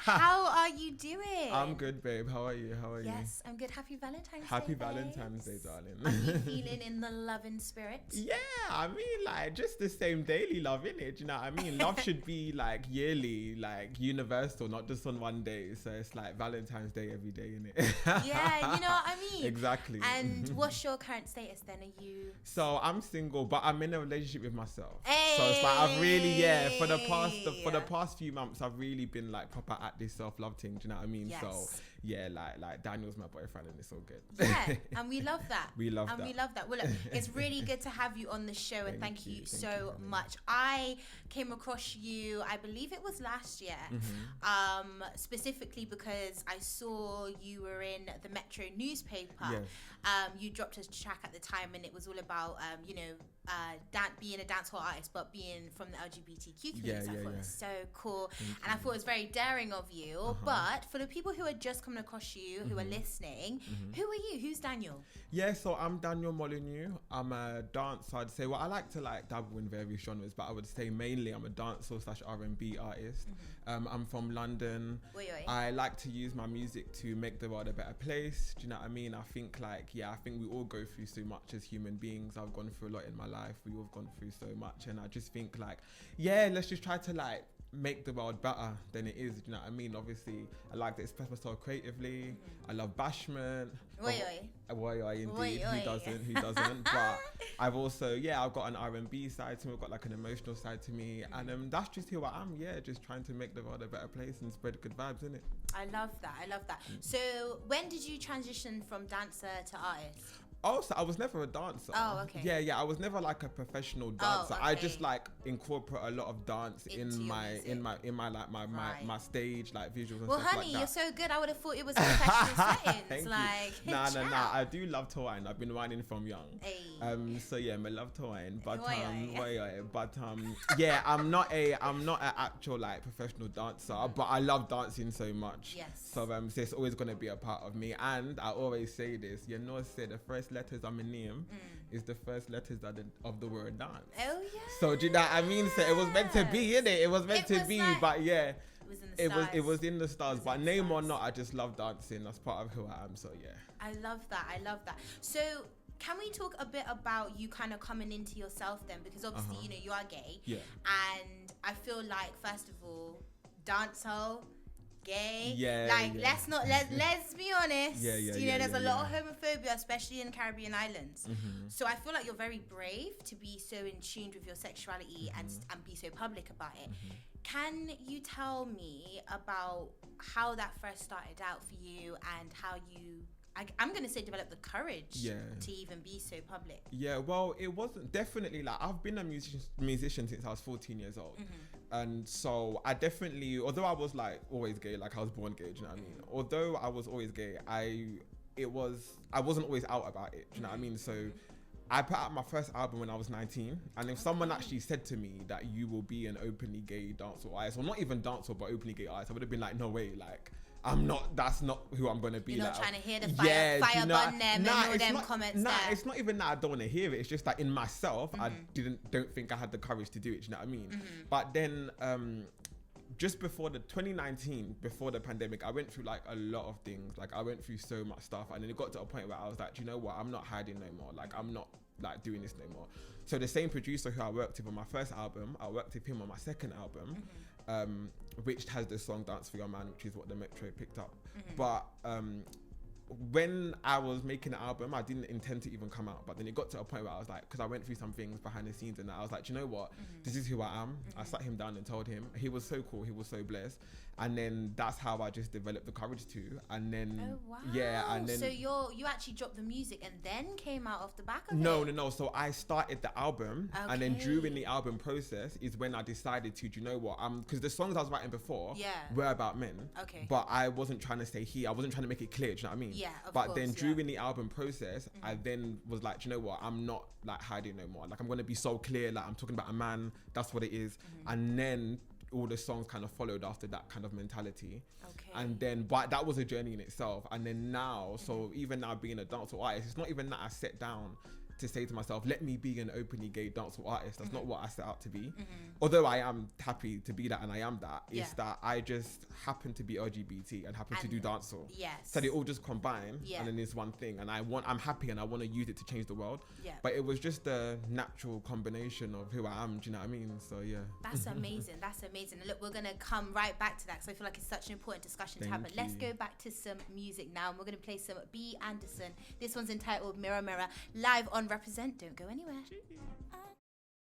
How are you doing? I'm good, babe. How are you? Yes, I'm good. Happy Valentine's Day. Happy Valentine's Day, darling. Are you feeling in the loving spirit? Yeah, I mean, like, just the same daily love, innit? Do you know what I mean? Love should be, like, yearly, like, universal, not just on one day. So it's like Valentine's Day every day, innit? Yeah, you know what I mean? Exactly. And what's your current status then? Are you... So I'm single, but I'm in a relationship with myself. Hey! So it's like I've really, for the past few months, I've really been like proper at this self-love thing. Do you know what I mean? Yes. So yeah, like Daniel's my boyfriend, and it's all good. Yeah, and we love that. We love and that. we love that. Well, look, it's really good to have you on the show, and thank you so much. I came across you, I believe it was last year, specifically because I saw you were in the Metro newspaper. Yes. You dropped a track at the time, and it was all about, being a dancehall artist, but being from the LGBTQ community. So I thought it was so cool, and I thought it was very daring of you. But for the people who are just coming across you, who are listening, who are you? Who's Daniel? Yeah, so I'm Daniel Molyneaux. I'm a dancer. I'd say, well, I like to like dabble in various genres, but I would say mainly I'm a dancehall / R&B artist. I'm from London. I like to use my music to make the world a better place. Do you know what I mean? I think I think we all go through so much as human beings. I've gone through a lot in my life. We all have gone through so much, and I just think let's just try to like make the world better than it is. Do you know what I mean? Obviously, I like to express myself creatively. I love bashment. Indeed. Who doesn't? But I've also, I've got an R&B side to me. I've got like an emotional side to me, and that's just who I am. Yeah, just trying to make the world a better place and spread good vibes, innit? I love that. So when did you transition from dancer to artist? Also, I was never a dancer. Oh, okay. Yeah. I was never like a professional dancer. Okay. I just like incorporate a lot of dance into my stage like visuals and well, stuff honey, like that. you're so good. I would have thought it was professional settings. Thank you. Nah. I do love to wine. I've been whining from young. Hey. So yeah, I love to wine. But yeah, I'm not an actual like professional dancer, but I love dancing so much. Yes. So it's always gonna be a part of me. And I always say this, the first letters of my name is the first letters of the word dance. Oh yeah. So do you know what I mean? So it was meant to be, innit? It was meant to be, but yeah. It was in the stars, but name or not, I just love dancing. That's part of who I am. So yeah. I love that. So can we talk a bit about you kind of coming into yourself then? Because obviously, you are gay. Yeah. And I feel like, first of all, dancehall, gay. Let's be honest. There's a lot of homophobia, especially in Caribbean islands. So I feel like you're very brave to be so in tune with your sexuality and be so public about it. Can you tell me about how that first started out for you and how you, I'm going to say, develop the courage to even be so public? Yeah, well, it wasn't definitely like, I've been a musician since I was 14 years old. And so I definitely, although I was like always gay, like I was born gay, do you know what I mean? Although I was always gay, I wasn't always out about it, do you know what I mean? So I put out my first album when I was 19, and if someone actually said to me that you will be an openly gay dancehall artist, or not even dancehall, but openly gay artist, I would have been like, no way, like, that's not who I'm going to be. You're not trying to hear the fire burn them and all them comments there. It's not even that I don't want to hear it. It's just that in myself, I don't think I had the courage to do it. Do you know what I mean? But then, just before the 2019, before the pandemic, I went through like a lot of things. Like I went through so much stuff, and then it got to a point where I was like, do you know what? I'm not hiding no more. Like I'm not like doing this no more. So the same producer who I worked with on my first album, I worked with him on my second album, which has the song Dance for Your Man, which is what the Metro picked up. But when I was making the album, I didn't intend to even come out, but then it got to a point where I was like, because I went through some things behind the scenes, and I was like, do you know what, this is who I am. I sat him down and told him. He was so cool, he was so blessed, and then that's how I just developed the courage to. And then and then, so you actually dropped the music and then came out off the back of it? No, so I started the album, and then during the album process is when I decided to, do you know what, because the songs I was writing before were about men, but I wasn't trying to say I wasn't trying to make it clear, do you know what I mean? But then during the album process, I then was like, do you know what? I'm not like hiding no more. Like I'm going to be so clear. Like I'm talking about a man. That's what it is. And then all the songs kind of followed after that kind of mentality. And then, but that was a journey in itself. And then now, so even now being a dancehall artist, it's not even that I sat down to say to myself, let me be an openly gay dancehall artist. That's not what I set out to be. Although I am happy to be that, and I am that. It's that I just happen to be LGBT and happen to do dancehall. Yes. So they all just combine, and then it's one thing. And I'm happy, and I want to use it to change the world. Yeah. But it was just a natural combination of who I am. Do you know what I mean? So yeah. That's amazing. That's amazing. And look, we're gonna come right back to that because I feel like it's such an important discussion to have. But let's go back to some music now, and we're gonna play some B. Anderson. This one's entitled Mirror Mirror, live on Reprezent. Don't go anywhere.